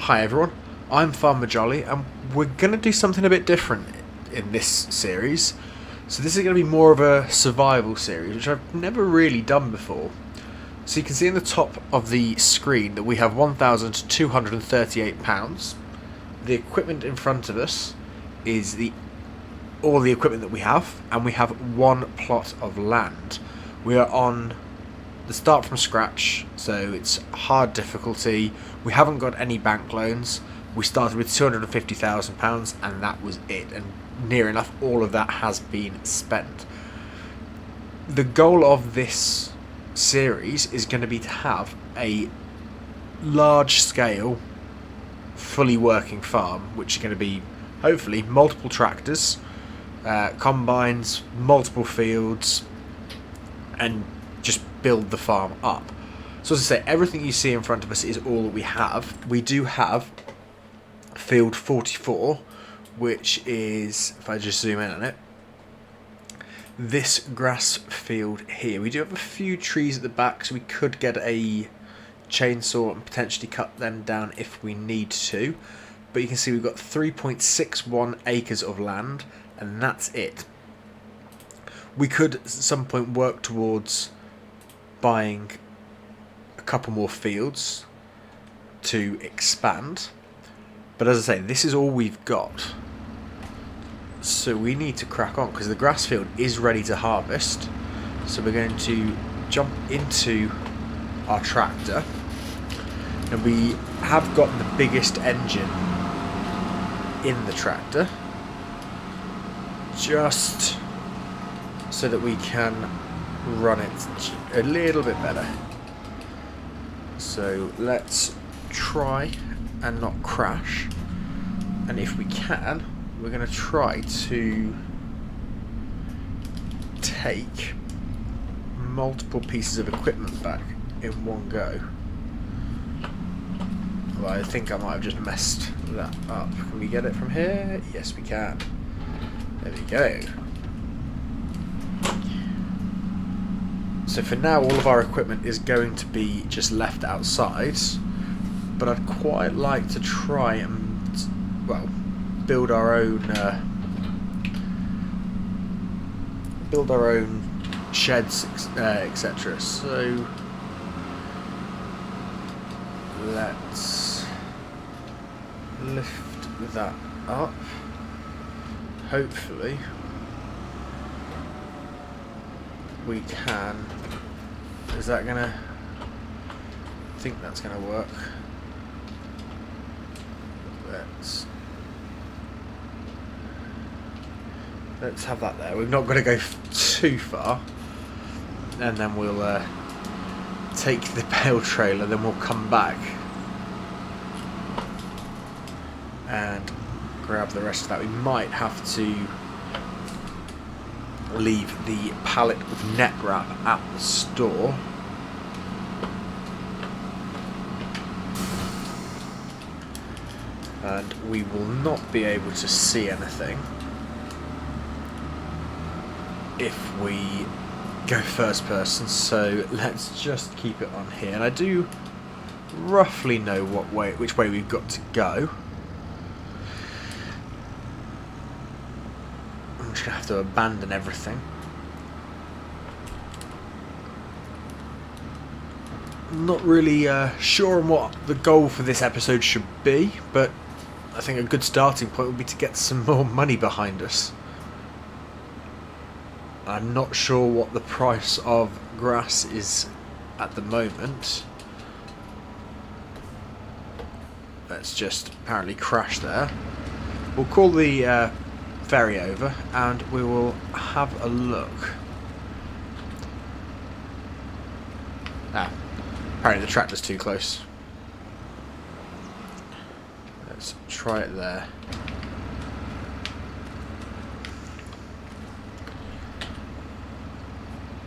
Hi everyone, I'm Farmer Jolly and we're going to do something a bit different in this series. So this is going to be more of a survival series, which I've never really done before. So you can see in the top of the screen that we have £1,238. The equipment in front of us is all the equipment that we have, and we have one plot of land. We are on the start from scratch, so it's hard difficulty. We haven't got any bank loans. We started with £250,000 and that was it, and near enough all of that has been spent. The goal of this series is going to be to have a large scale fully working farm, which is going to be hopefully multiple tractors, combines, multiple fields, and just build the farm up. So as I say, everything you see in front of us is all that we have. We do have field 44, which is, if I just zoom in on it, this grass field here. We do have a few trees at the back, so we could get a chainsaw and potentially cut them down if we need to. But you can see we've got 3.61 acres of land, and that's it. We could at some point work towards buying a couple more fields to expand, but as I say, this is all we've got, so we need to crack on because the grass field is ready to harvest. So we're going to jump into our tractor, and we have got the biggest engine in the tractor just so that we can run it a little bit better. So let's try and not crash, and if we can, we're going to try to take multiple pieces of equipment back in one go. Well, I think I might have just messed that up. Can we get it from here? Yes, we can. There we go. So for now, all of our equipment is going to be just left outside, but I'd quite like to try and, well, build our own sheds, etc. So let's lift that up. Hopefully we can. Is that gonna? I think that's gonna work. Let's have that there. We've not got to go too far, and then we'll take the bale trailer. Then we'll come back and grab the rest of that. We might have to leave the pallet with net wrap at the store. And we will not be able to see anything if we go first person, so let's just keep it on here. And I do roughly know which way we've got to go. I'm just gonna have to abandon everything. Not really sure on what the goal for this episode should be, but I think a good starting point would be to get some more money behind us. I'm not sure what the price of grass is at the moment. Let's just apparently crash there. We'll call the ferry over and we will have a look. Apparently the tractor's too close. Let's try it there.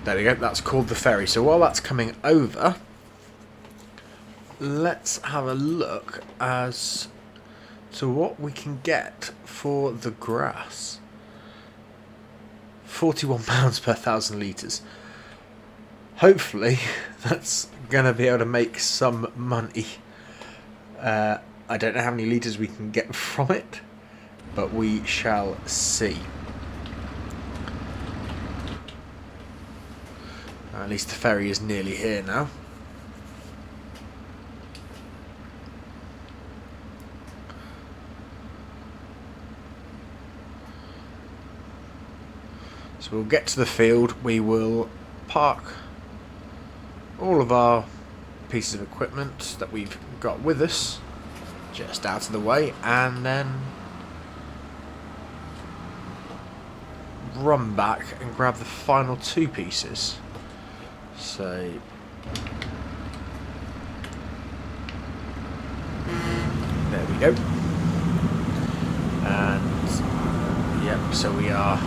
There we go, that's called the ferry. So while that's coming over, let's have a look as to what we can get for the grass. £41 per 1,000 litres. Hopefully that's going to be able to make some money. I don't know how many litres we can get from it, but we shall see. At least the ferry is nearly here now. So we'll get to the field, we will park all of our pieces of equipment that we've got with us just out of the way, and then run back and grab the final two pieces. So there we go. And yep, so we are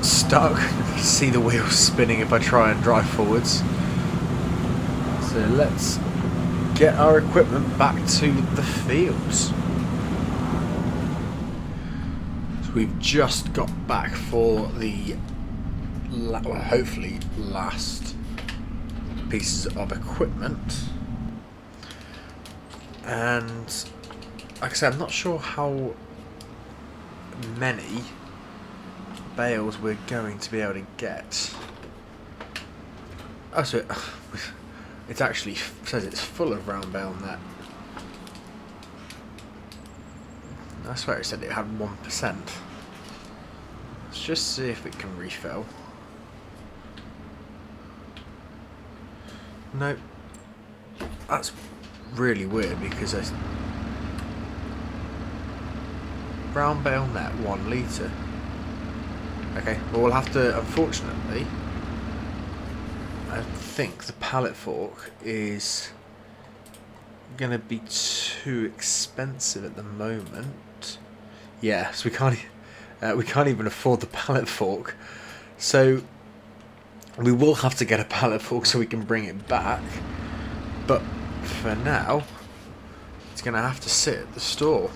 stuck. You can see the wheels spinning if I try and drive forwards. So let's get our equipment back to the fields. So we've just got back for the hopefully last pieces of equipment, and like I said, I'm not sure how many bales we're going to be able to get. Oh, so it actually says it's full of round bale net. I swear it said it had 1%. Let's just see if it can refill. No, that's really weird because I round bale net 1 litre. Okay, well we'll have to, unfortunately, I think the pallet fork is gonna be too expensive at the moment. Yeah, so we can't even afford the pallet fork. So we will have to get a pallet fork so we can bring it back. But for now, it's gonna have to sit at the store.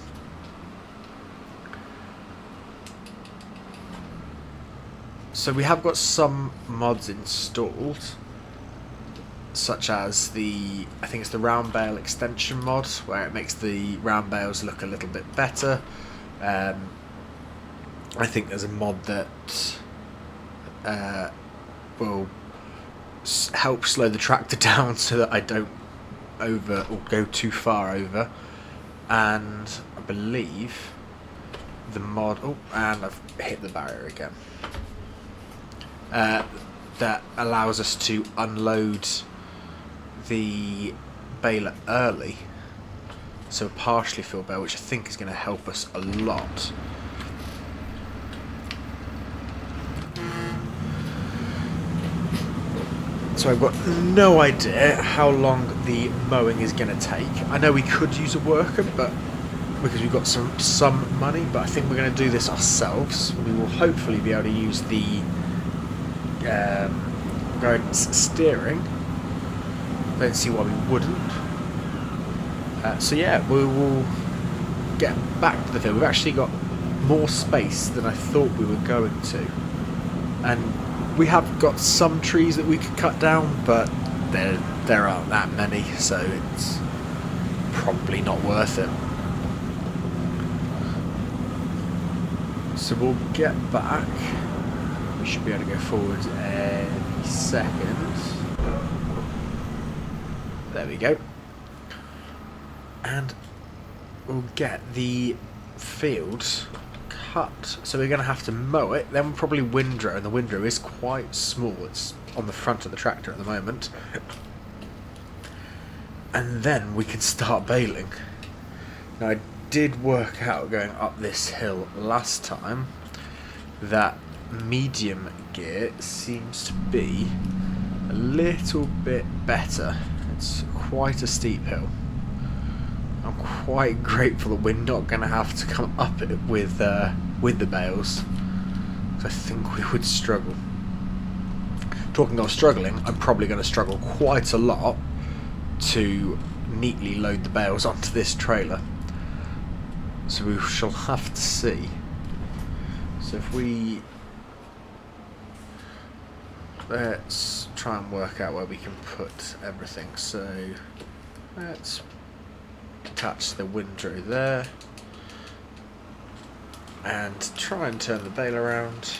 So we have got some mods installed, such as the, I think it's the round bale extension mod, where it makes the round bales look a little bit better. I think there's a mod that will help slow the tractor down so that I don't over or go too far over. And I believe the mod, oh, and I've hit the barrier again. That allows us to unload the baler early, so a partially filled bale, which I think is going to help us a lot. So I've got no idea how long the mowing is going to take. I know we could use a worker, but because we've got some money, but I think we're going to do this ourselves. We will hopefully be able to use the guidance steering. Don't see why we wouldn't. So yeah, we will get back to the field. We've actually got more space than I thought we were going to, and we have got some trees that we could cut down, but there aren't that many, so it's probably not worth it. So we'll get back. We should be able to go forward any second. There we go. And we'll get the field cut. So we're going to have to mow it, then probably windrow, and the windrow is quite small. It's on the front of the tractor at the moment. And then we can start baling. Now I did work out going up this hill last time that medium gear seems to be a little bit better. It's quite a steep hill. I'm quite grateful that we're not going to have to come up it with the bales, because I think we would struggle. Talking of struggling, I'm probably going to struggle quite a lot to neatly load the bales onto this trailer. So we shall have to see. So if we... let's try and work out where we can put everything. So let's Detach the windrow there. And try and turn the bale around.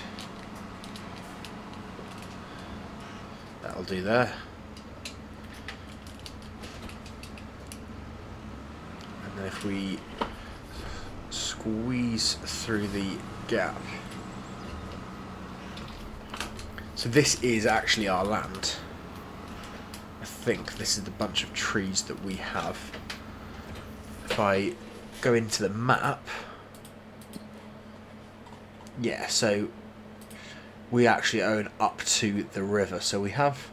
That'll do there. And then if we squeeze through the gap. So this is actually our land. I think this is the bunch of trees that we have. If I go into the map, yeah, so we actually own up to the river, so we have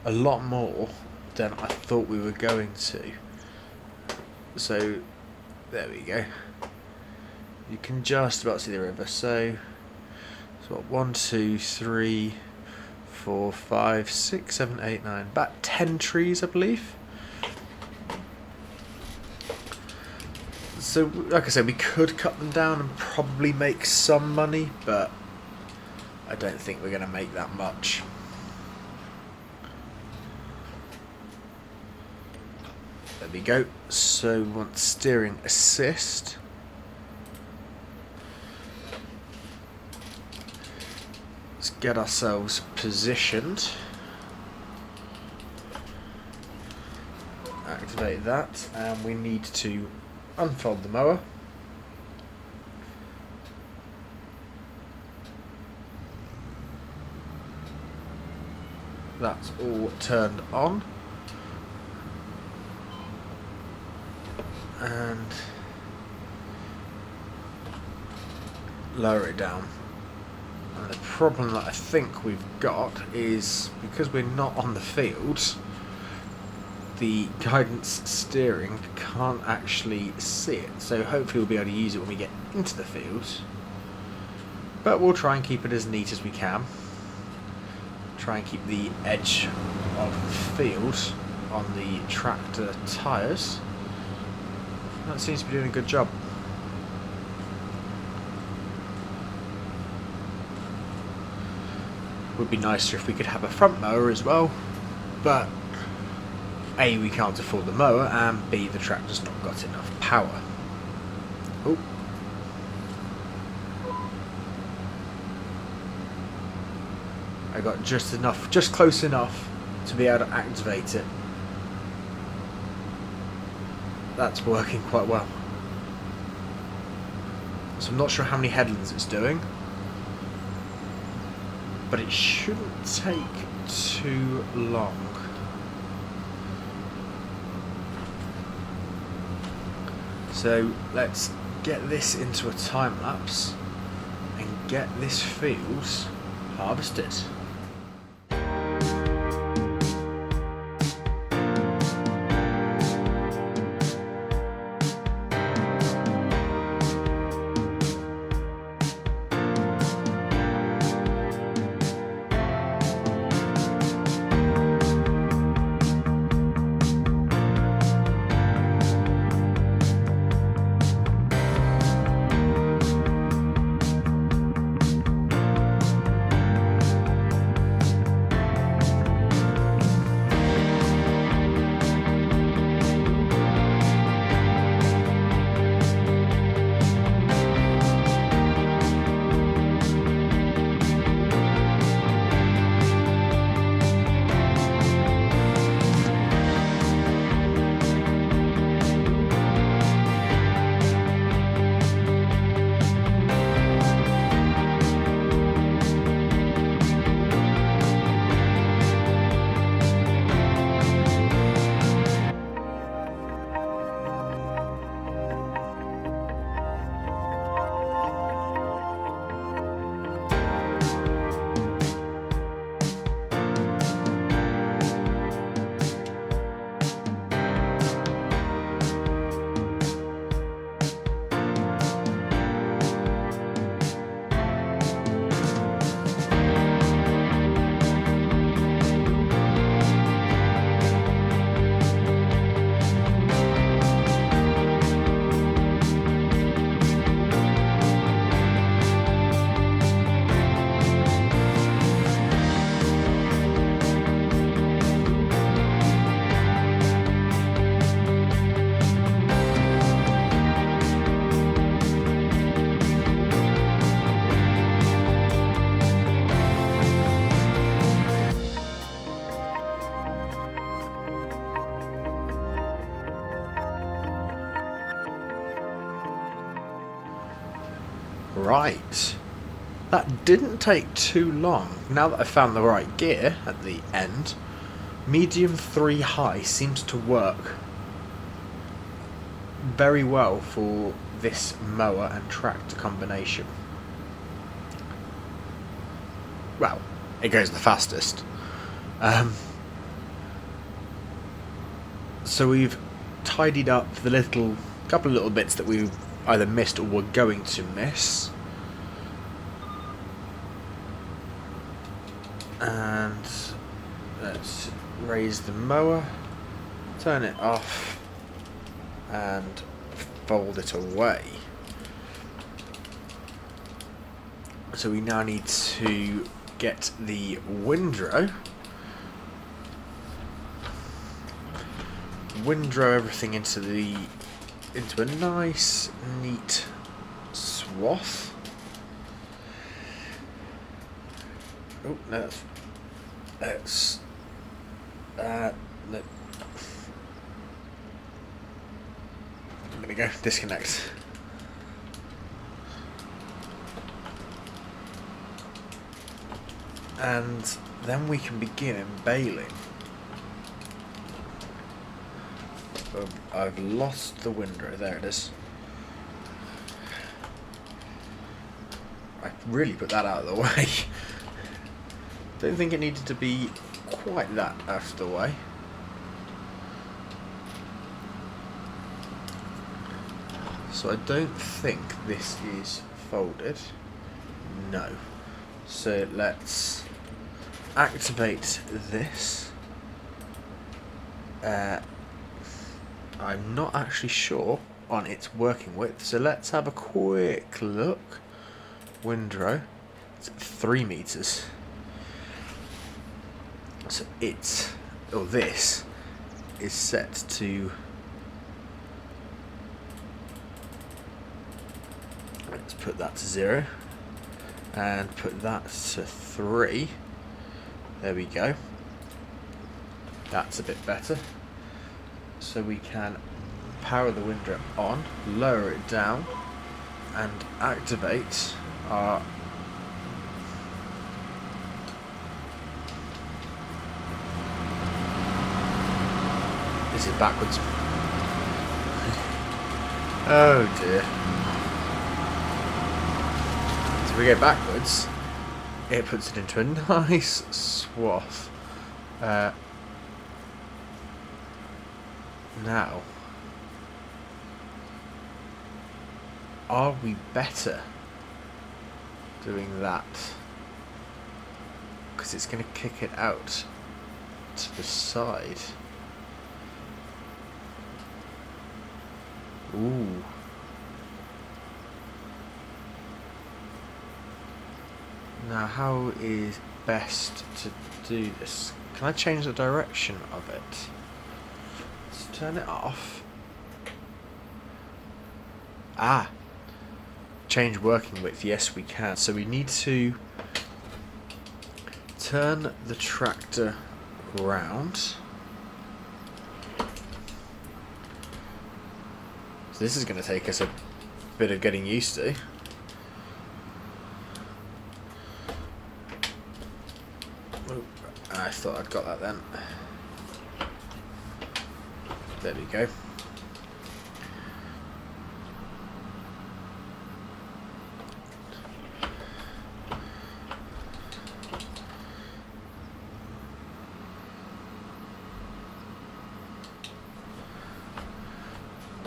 a lot more than I thought we were going to. So there we go. You can just about see the river. So what, 1, 2, 3, 4, 5, 6, 7, 8, 9, about 10 trees, I believe. So, like I said, we could cut them down and probably make some money, but I don't think we're going to make that much. There we go. So, we want steering assist. Let's get ourselves positioned. Activate that, and we need to unfold the mower. That's all turned on. And lower it down. And the problem that I think we've got is because we're not on the field, the guidance steering can't actually see it, so hopefully we'll be able to use it when we get into the field. But we'll try and keep it as neat as we can. Try and keep the edge of the field on the tractor tyres. That seems to be doing a good job. Would be nicer if we could have a front mower as well, but A, we can't afford the mower, and B, the tractor's not got enough power. Oh. I got just enough, just close enough to be able to activate it. That's working quite well. So I'm not sure how many headlands it's doing, but it shouldn't take too long. So let's get this into a time lapse and get this field harvested. Right. That didn't take too long. Now that I found the right gear at the end, medium 3 high seems to work very well for this mower and tractor combination. Well, it goes the fastest. So we've tidied up the couple of little bits that we've either missed or were going to miss. And let's raise the mower, turn it off, and fold it away. So we now need to get the windrow everything into a nice neat swath. Oh no, that's no. I'm gonna go disconnect. And then we can begin baling. I've lost the windrow. There it is. I really put that out of the way. Don't think it needed to be quite that out of the way. So I don't think this is folded. No. So let's activate this. I'm not actually sure on its working width, so let's have a quick look. Windrow, it's 3 meters. So this is set to, let's put that to 0 and put that to 3. There we go. That's a bit better. So we can power the windrow on, lower it down, and activate our this is backwards. Oh dear. So we go backwards, it puts it into a nice swath. Now, are we better doing that? Because it's going to kick it out to the side. Ooh. Now, how is best to do this? Can I change the direction of it? Let's turn it off. Ah! Change working width. Yes, we can. So we need to turn the tractor round. So this is going to take us a bit of getting used to. Oh, I thought I'd got that then. There we go.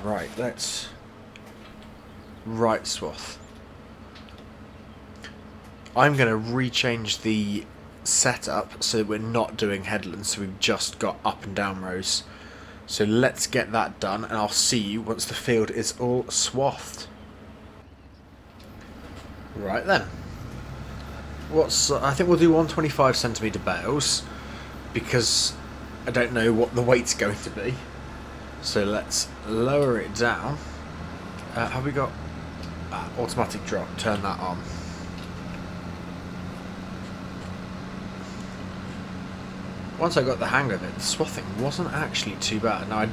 Right, let's right swath. I'm going to rechange the setup so that we're not doing headlands, so we've just got up and down rows. So let's get that done, and I'll see you once the field is all swathed. Right then. I think we'll do 125cm bales, because I don't know what the weight's going to be. So let's lower it down. Have we got automatic drop? Turn that on. Once I got the hang of it, the swathing wasn't actually too bad. Now I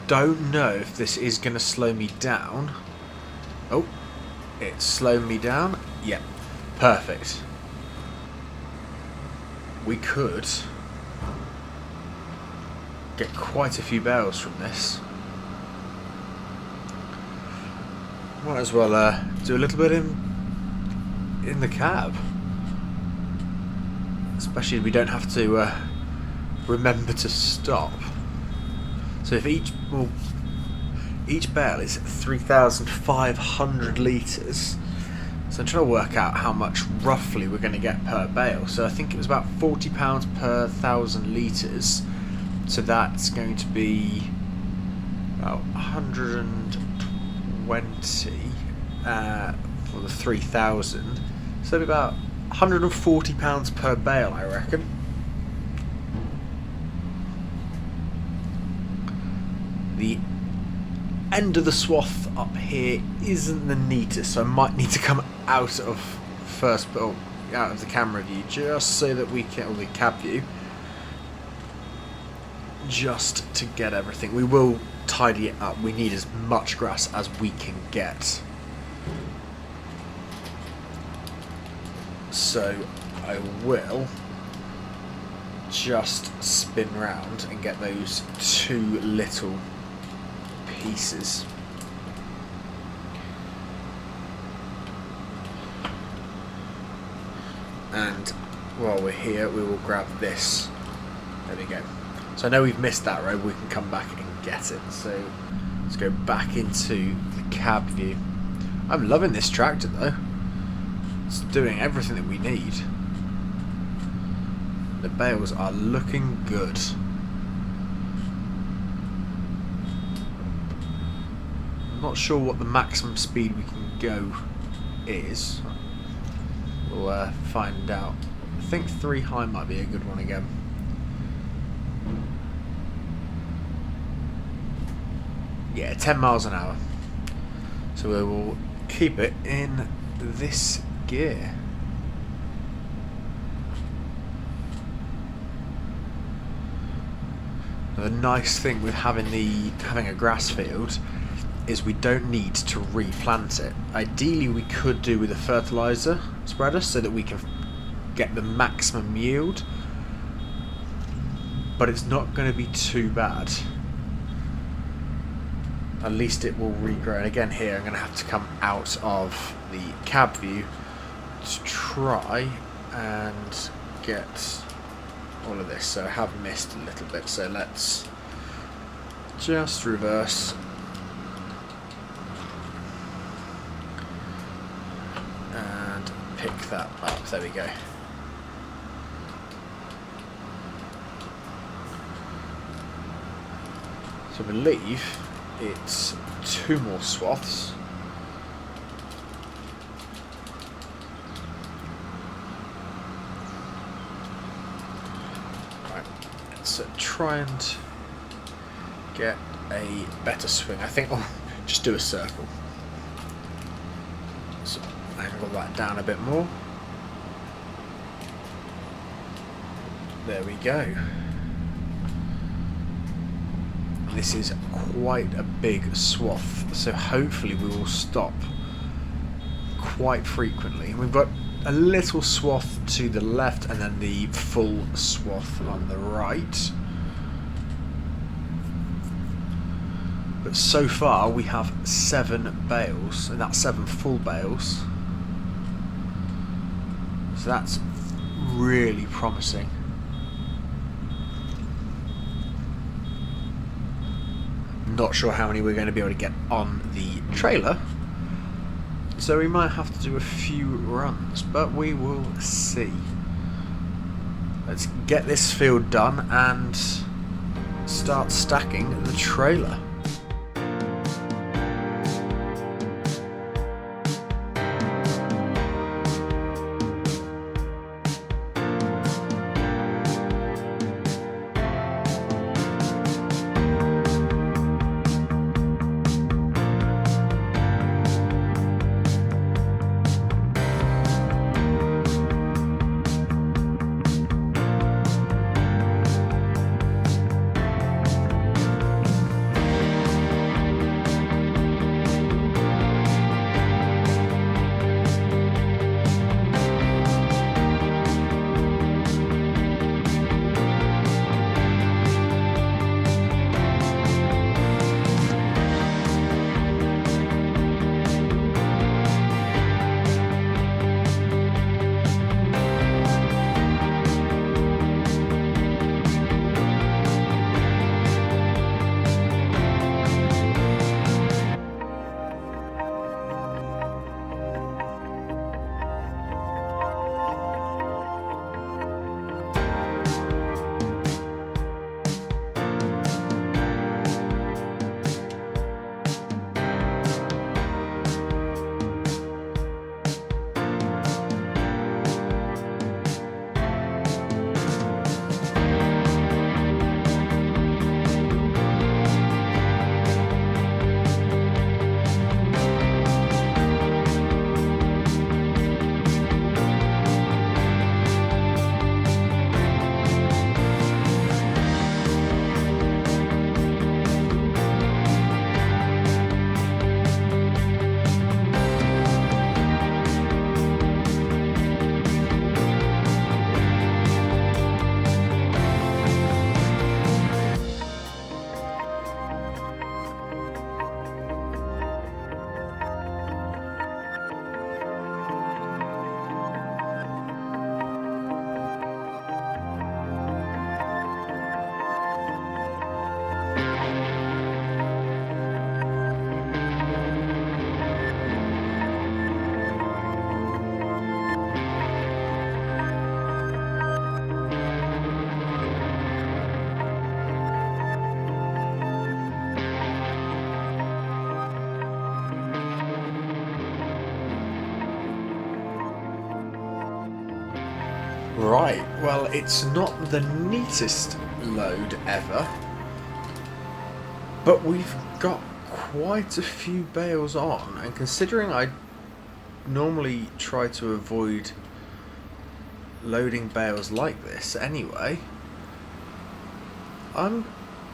don't know if this is going to slow me down. Oh, It's slowed me down. Yep, perfect. We could get quite a few bales from this. Might as well do a little bit in the cab, especially if we don't have to remember to stop. So if each bale is 3,500 litres, so I'm trying to work out how much roughly we're going to get per bale. So I think it was about £40 per 1,000 litres, so that's going to be about 120 for the 3,000, so it'll be about £140 per bale, I reckon. The end of the swath up here isn't the neatest, so I might need to come out of out of the camera view just so that we can, or the cab view, just to get everything. We will tidy it up. We need as much grass as we can get. So I will just spin round and get those two little pieces. And while we're here, we will grab this. There we go. So I know we've missed that road, we can come back and get it. So let's go back into the cab view. I'm loving this tractor though. It's doing everything that we need. The bales are looking good. I'm not sure what the maximum speed we can go is. We'll find out. I think 3 high might be a good one again. Yeah, 10 miles an hour. So we will keep it in this gear. The nice thing with having a grass field is we don't need to replant it. Ideally we could do with a fertilizer spreader so that we can get the maximum yield, but it's not going to be too bad. At least it will regrow. And again here I'm going to have to come out of the cab view to try and get all of this. So I have missed a little bit, so let's just reverse and pick that up. There we go. So I believe it's 2 more swaths. Right, let's try and get a better swing. I think I'll just do a circle. So angle that down a bit more. There we go. This is quite a big swath, so hopefully we will stop quite frequently. We've got a little swath to the left and then the full swath on the right. But so far we have 7 bales, and that's 7 full bales. So that's really promising. Not sure how many we're going to be able to get on the trailer, so we might have to do a few runs, but we will see. Let's get this field done and start stacking the trailer. Right, well, it's not the neatest load ever, but we've got quite a few bales on, and considering I normally try to avoid loading bales like this anyway, I'm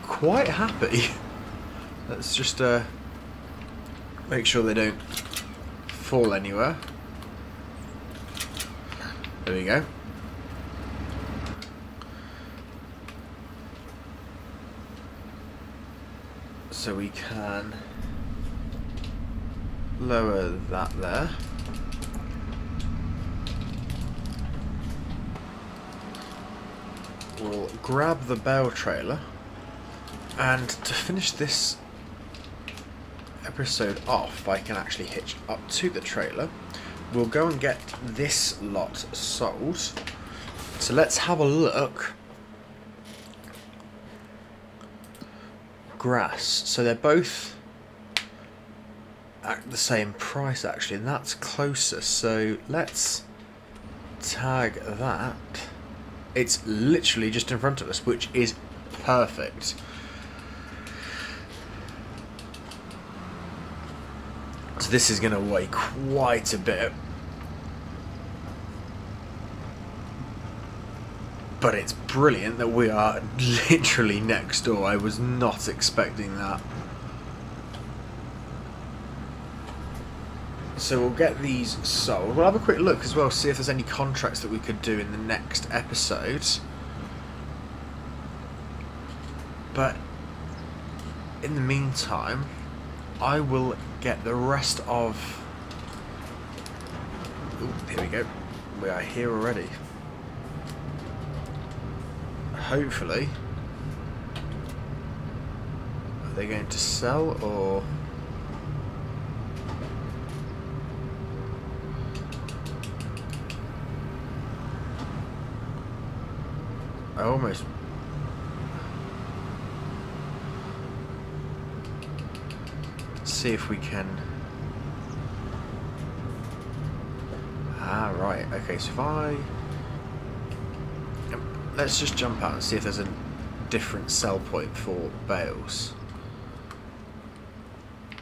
quite happy. Let's just make sure they don't fall anywhere. There we go. So we can lower that there. We'll grab the bale trailer, and to finish this episode off, I can actually hitch up to the trailer. We'll go and get this lot sold. So let's have a look. Grass. So they're both at the same price actually, and that's closer. So let's tag that. It's literally just in front of us, which is perfect. So this is going to weigh quite a bit. But it's brilliant that we are literally next door. I was not expecting that. So we'll get these sold. We'll have a quick look as well, see if there's any contracts that we could do in the next episode. But in the meantime, I will get the rest of... Ooh, here we go. We are here already. Hopefully. Are they going to sell or... I almost... see if we can... Ah, right. Okay, so if I... Let's just jump out and see if there's a different sell point for bales.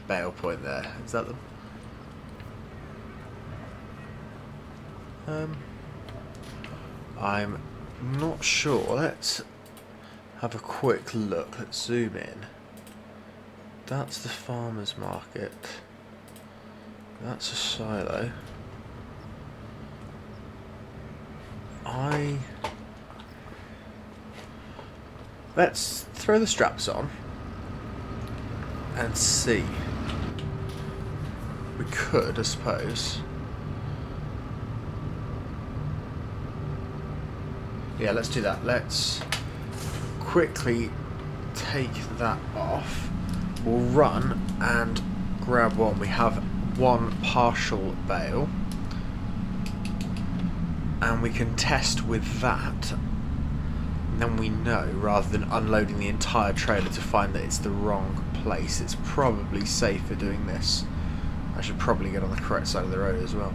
Bale point there. Is that them? I'm not sure. Let's have a quick look. Let's zoom in. That's the farmer's market. That's a silo. Let's throw the straps on and see. We could, I suppose. Yeah, let's do that. Let's quickly take that off. We'll run and grab one. We have one partial bale, and we can test with that. And then we know, rather than unloading the entire trailer to find that it's the wrong place, it's probably safer doing this. I should probably get on the correct side of the road as well.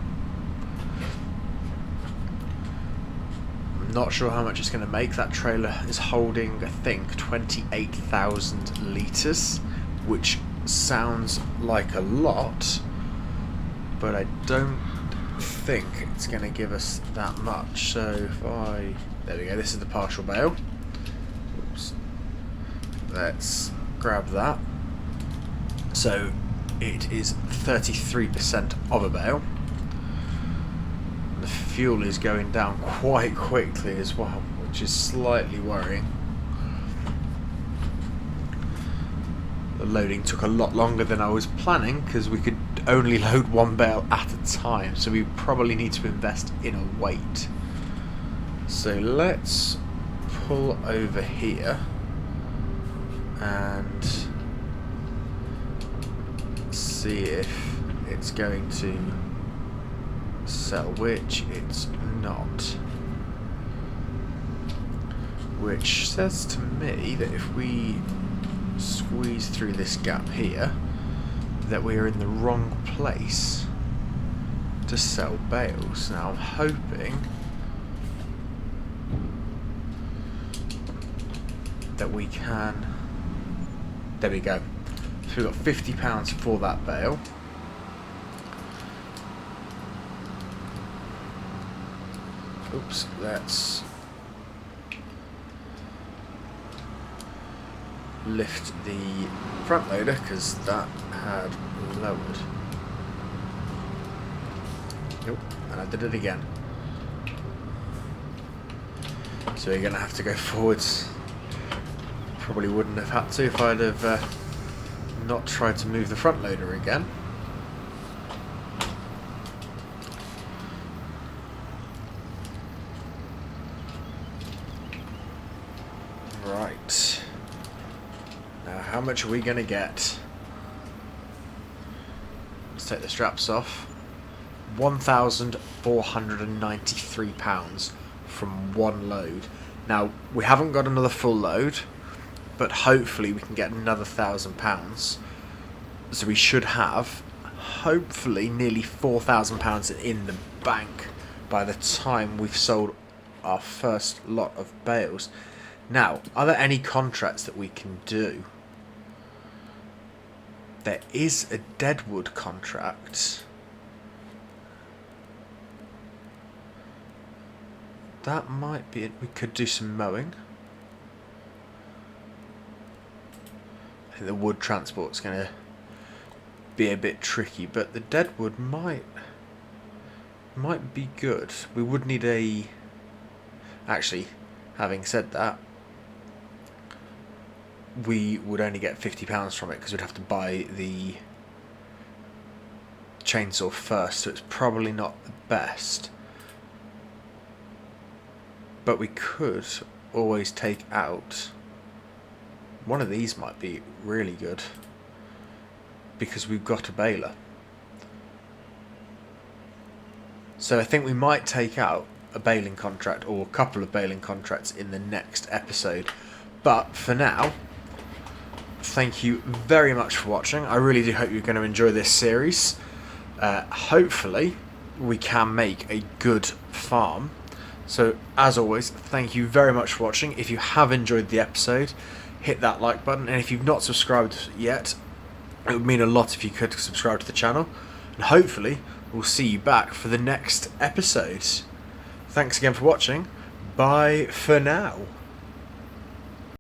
I'm not sure how much it's going to make. That trailer is holding, I think, 28,000 litres, which sounds like a lot, but I don't think it's going to give us that much. So if I... There we go, this is the partial bale. Oops. Let's grab that. So it is 33% of a bale. The fuel is going down quite quickly as well, which is slightly worrying. The loading took a lot longer than I was planning because we could only load one bale at a time, so we probably need to invest in a weight. So let's pull over here and see if it's going to sell, which it's not. Which says to me that if we squeeze through this gap here, that we are in the wrong place to sell bales. Now I'm hoping that we can... There we go. So we've got £50 for that bale. Oops, let's lift the front loader because that had lowered. Nope, and I did it again. So you're going to have to go forwards. Probably wouldn't have had to if I'd have not tried to move the front loader again. Right. Now how much are we going to get? Let's take the straps off. £1,493 from one load. Now we haven't got another full load, but hopefully we can get another £1,000. So we should have hopefully nearly £4,000 in the bank by the time we've sold our first lot of bales. Now, are there any contracts that we can do? There is a deadwood contract. That might be it. We could do some mowing. I think the wood transport's going to be a bit tricky, but the deadwood might be good. We would need a... Actually, having said that, we would only get £50 from it because we'd have to buy the chainsaw first, so it's probably not the best. But we could always take out... One of these might be really good because we've got a baler. So I think we might take out a baling contract or a couple of baling contracts in the next episode. But for now, thank you very much for watching. I really do hope you're going to enjoy this series. Hopefully we can make a good farm. So as always, thank you very much for watching. If you have enjoyed the episode, hit that like button, and if you've not subscribed yet, it would mean a lot if you could subscribe to the channel, and hopefully we'll see you back for the next episode. Thanks again for watching. Bye for now.